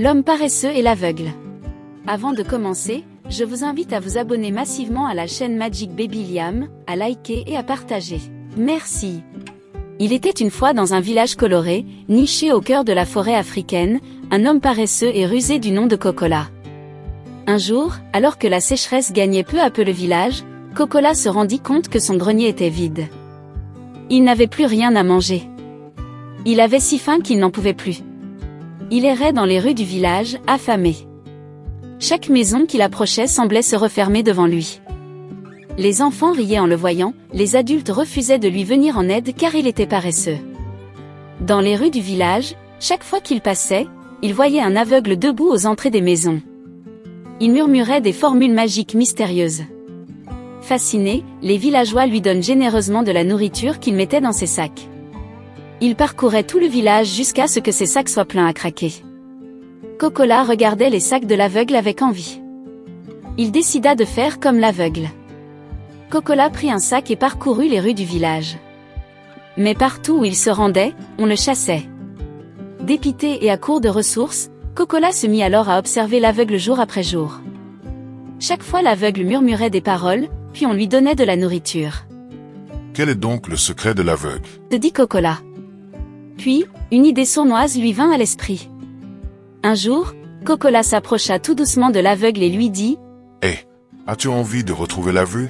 L'homme paresseux et l'aveugle. Avant de commencer, je vous invite à vous abonner massivement à la chaîne Magic Baby Liam, à liker et à partager. Merci. Il était une fois dans un village coloré, niché au cœur de la forêt africaine, un homme paresseux et rusé du nom de Kokola. Un jour, alors que la sécheresse gagnait peu à peu le village, Kokola se rendit compte que son grenier était vide. Il n'avait plus rien à manger. Il avait si faim qu'il n'en pouvait plus. Il errait dans les rues du village, affamé. Chaque maison qu'il approchait semblait se refermer devant lui. Les enfants riaient en le voyant, les adultes refusaient de lui venir en aide car il était paresseux. Dans les rues du village, chaque fois qu'il passait, il voyait un aveugle debout aux entrées des maisons. Il murmurait des formules magiques mystérieuses. Fascinés, les villageois lui donnent généreusement de la nourriture qu'il mettait dans ses sacs. Il parcourait tout le village jusqu'à ce que ses sacs soient pleins à craquer. Kokola regardait les sacs de l'aveugle avec envie. Il décida de faire comme l'aveugle. Kokola prit un sac et parcourut les rues du village. Mais partout où il se rendait, on le chassait. Dépité et à court de ressources, Kokola se mit alors à observer l'aveugle jour après jour. Chaque fois l'aveugle murmurait des paroles, puis on lui donnait de la nourriture. Quel est donc le secret de l'aveugle? Se dit Kokola. Puis, une idée sournoise lui vint à l'esprit. Un jour, Kokola s'approcha tout doucement de l'aveugle et lui dit « Hé, as-tu envie de retrouver la vue ?»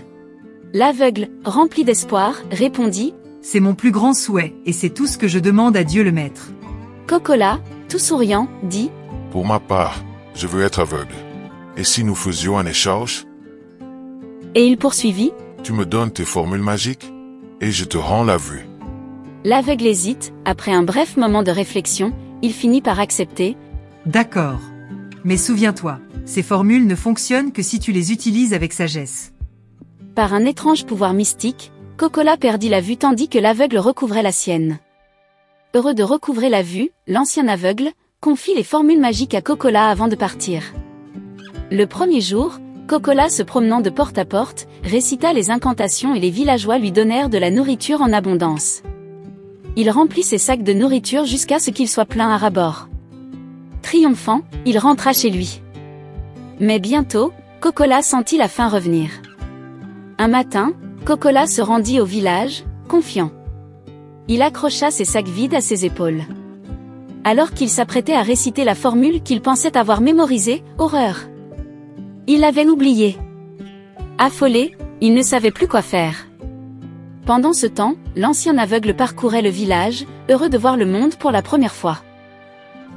L'aveugle, rempli d'espoir, répondit « C'est mon plus grand souhait, et c'est tout ce que je demande à Dieu le Maître. » Kokola, tout souriant, dit « Pour ma part, je veux être aveugle. Et si nous faisions un échange? » Et il poursuivit « Tu me donnes tes formules magiques, et je te rends la vue. » L'aveugle hésite, après un bref moment de réflexion, il finit par accepter. « D'accord. Mais souviens-toi, ces formules ne fonctionnent que si tu les utilises avec sagesse. » Par un étrange pouvoir mystique, Kokola perdit la vue tandis que l'aveugle recouvrait la sienne. Heureux de recouvrer la vue, l'ancien aveugle confie les formules magiques à Kokola avant de partir. Le premier jour, Kokola se promenant de porte à porte, récita les incantations et les villageois lui donnèrent de la nourriture en abondance. Il remplit ses sacs de nourriture jusqu'à ce qu'ils soient pleins à ras-bord. Triomphant, il rentra chez lui. Mais bientôt, Kokola sentit la faim revenir. Un matin, Kokola se rendit au village, confiant. Il accrocha ses sacs vides à ses épaules. Alors qu'il s'apprêtait à réciter la formule qu'il pensait avoir mémorisée, horreur! Il l'avait oubliée. Affolé, il ne savait plus quoi faire. Pendant ce temps, l'ancien aveugle parcourait le village, heureux de voir le monde pour la première fois.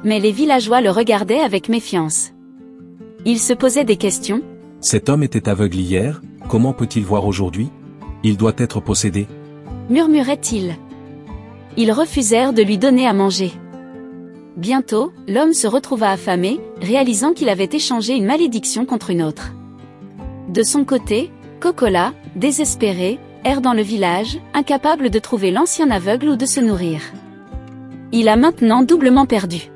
Mais les villageois le regardaient avec méfiance. Ils se posaient des questions. Cet homme était aveugle hier, comment peut-il voir aujourd'hui? Il doit être possédé. Murmurait-il. Ils refusèrent de lui donner à manger. Bientôt, l'homme se retrouva affamé, réalisant qu'il avait échangé une malédiction contre une autre. De son côté, Kokola, désespéré, erre dans le village, incapable de trouver l'ancien aveugle ou de se nourrir. Il a maintenant doublement perdu.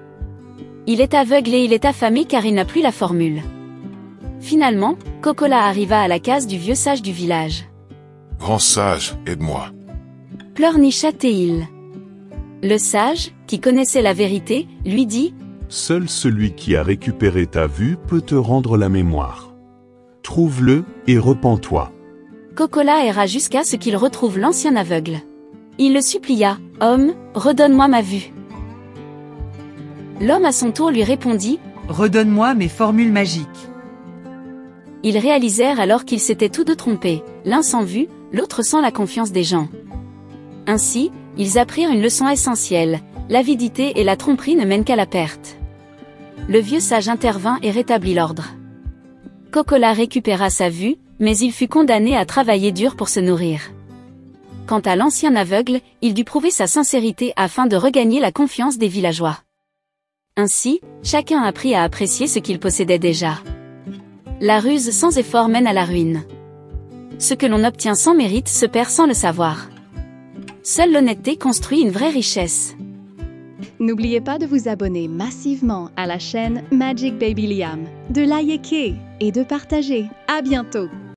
Il est aveugle et il est affamé car il n'a plus la formule. Finalement, Kokola arriva à la case du vieux sage du village. « Grand sage, aide-moi. » Pleurnichat-il. Le sage, qui connaissait la vérité, lui dit « Seul celui qui a récupéré ta vue peut te rendre la mémoire. Trouve-le et repens-toi. » Kokola erra jusqu'à ce qu'il retrouve l'ancien aveugle. Il le supplia, « Homme, redonne-moi ma vue. » L'homme à son tour lui répondit, « Redonne-moi mes formules magiques. » Ils réalisèrent alors qu'ils s'étaient tous deux trompés, l'un sans vue, l'autre sans la confiance des gens. Ainsi, ils apprirent une leçon essentielle, l'avidité et la tromperie ne mènent qu'à la perte. Le vieux sage intervint et rétablit l'ordre. Kokola récupéra sa vue, mais il fut condamné à travailler dur pour se nourrir. Quant à l'ancien aveugle, il dut prouver sa sincérité afin de regagner la confiance des villageois. Ainsi, chacun apprit à apprécier ce qu'il possédait déjà. La ruse sans effort mène à la ruine. Ce que l'on obtient sans mérite se perd sans le savoir. Seule l'honnêteté construit une vraie richesse. N'oubliez pas de vous abonner massivement à la chaîne Magic Baby Liam, de liker et de partager. À bientôt!